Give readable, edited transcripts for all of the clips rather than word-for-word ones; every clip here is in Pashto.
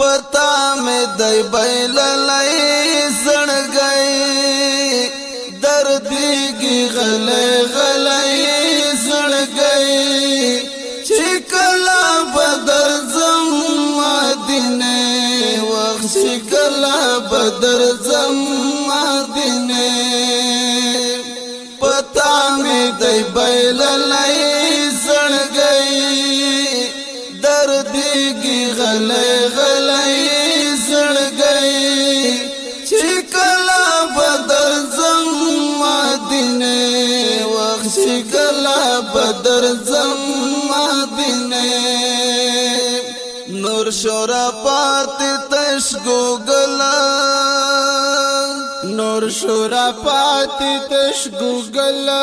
पता में दई बैललाई सड़ गई दर्दी की गले गलाई सड़ गई शिकला बदर जम्मा दिने वक्त शिकला बदर जम्मा दिने पता में दई बैललाई सड़ गई दर्दी की गले गलाई सड़ गई शिकला बदर जम्मा दिने वक्त शिकला बदर जम्मा दिने नूर शोरा पाती तशगो गला नूर शोरा पाती तशगो गला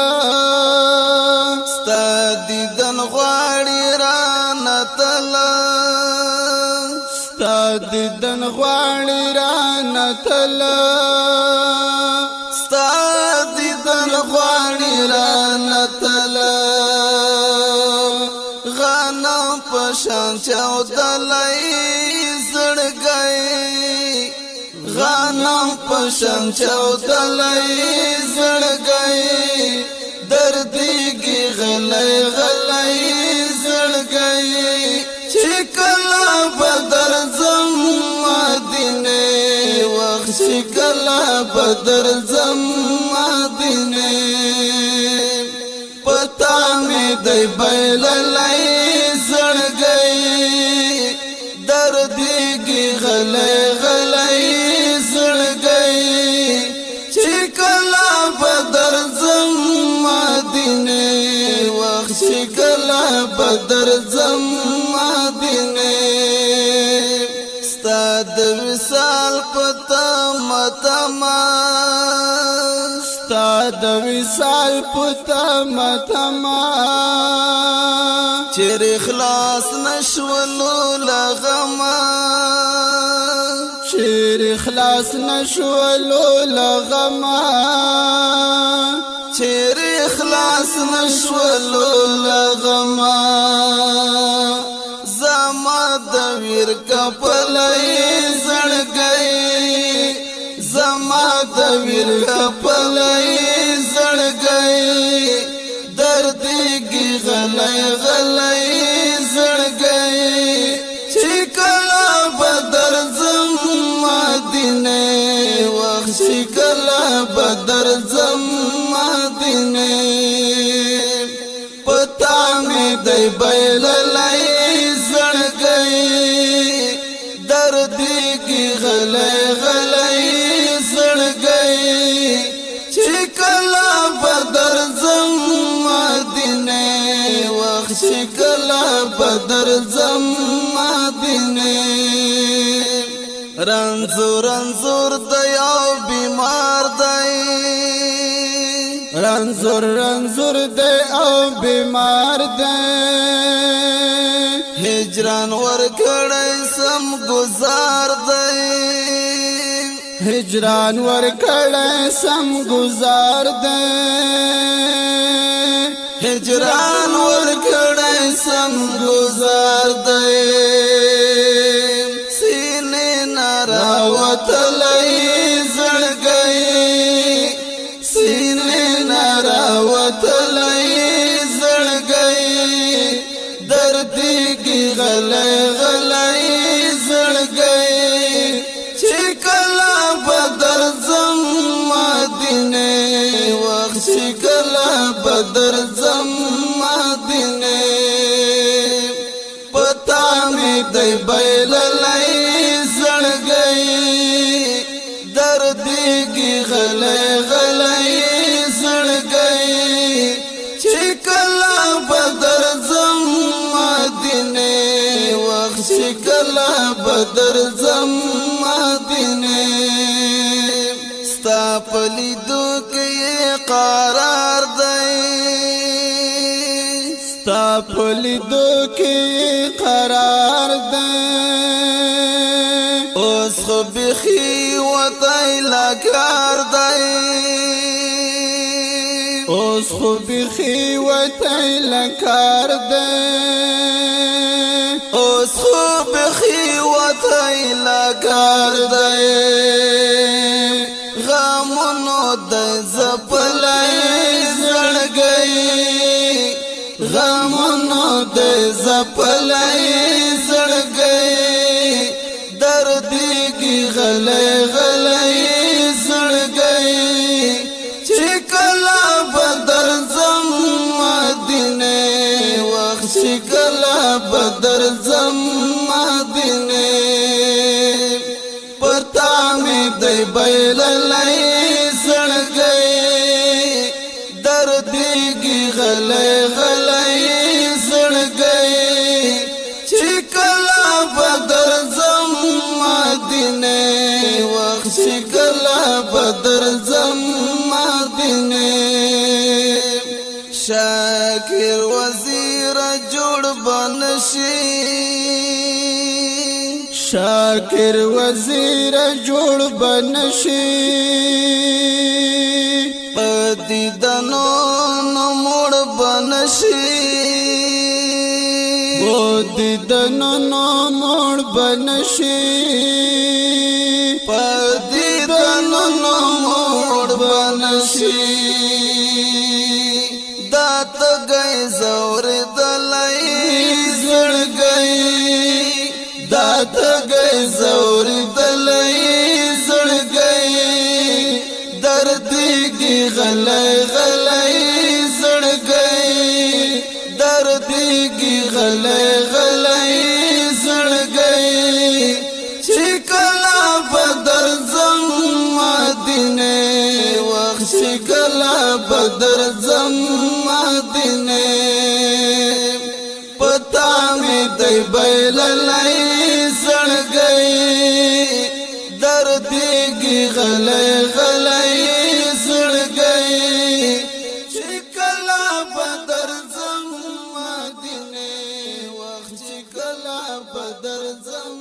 स्ता दीदन غواړي رانه تلا ستا دीदन غواړي رانه تلا ستا دीदन غواړي رانه تلا غنم پشان چودلای زړ گئی غنم پشان چودلای زړ گئی دردی کی غلای غلای زړ گئی شکلا بدر زما دینه وخت شکلا بدر زما دینه پتا میں دی بیللای زړ گئی دردی کی غلای غلای زړ گئی شکلا بدر زما دینه وخت شکلا بدر زما دینه ستا د وصال پتا متما ستا د وصال پتا متما چیر اخلاص نشولو لغما چیر اخلاص نشولو لغما چیر اخلاص نشولو لغما زما د ویر کپلای زړ گئی زما د ویر کپلای زړ گئی دردی کی غلای غلای زړ گئی شکلا بدر زما دینه وخت شکلا بدر زما دینه پتا میں دی بیللای زړ گئی دردی کی غلای غلای زړ گئی شکلا بدر زما دینه وخت شکلا بدر زما دینه رنزور رنزور دیاو بیمار دی رنزور رنزور دیاو بیمار دی هجران ورکړی سم گزار دی هجران ورکړی سم گزار دی هجران ورکړی سم گزار دی سینې ناراوتلی زړ گئی سینې ناراوتلی زړ گئی دردی کی غلای غلای زړ گئی شکلا بدر زما دینه وخت شکلا بدر زما دینه پتا میں دی بیللای زړ گئی دردی کی غلای غلای زړ گئی شکلا بدر زما دینه وخت شکلا بدر زما دینه ستا پلیدو کې قرار دی ستا پلیدو کې قرار دی اوس خو بخي وتای لکار دی اوس خو بخي وتای لکار دی اوس خو بخي وتای کار دی غمونو د زپلای زړګي غمونو د زپلای زړګي دردېږي غلی غلی زړګي چې کله به درځم مدینې وخت چې کله به درځم مدینې پتا مې دی بایللی زړګي دردېږي غلی غلی زړګي چې کله به درځم مدینې وخت چې کله به درځم مدینې شاکر وزیر جوړ بنشي شاکر وزیر جوړ بنشي پدیدنو نموړ بنشي پدیدنو نموړ بنشي پدیدنو نموړ بنشي دات گئی زور دلای زړګي دات گئی زور دلای زړګي دردېږي غلی غلی زړګي دردېږي غلی غلی زړګي چې کله به درځم مدینې وخت چې کله به درځم مدینې پتا مې دی بایللی زړګي دردېږي غلی غلی زړګي چې کله به درځم مدینې وخت چې کله به درځم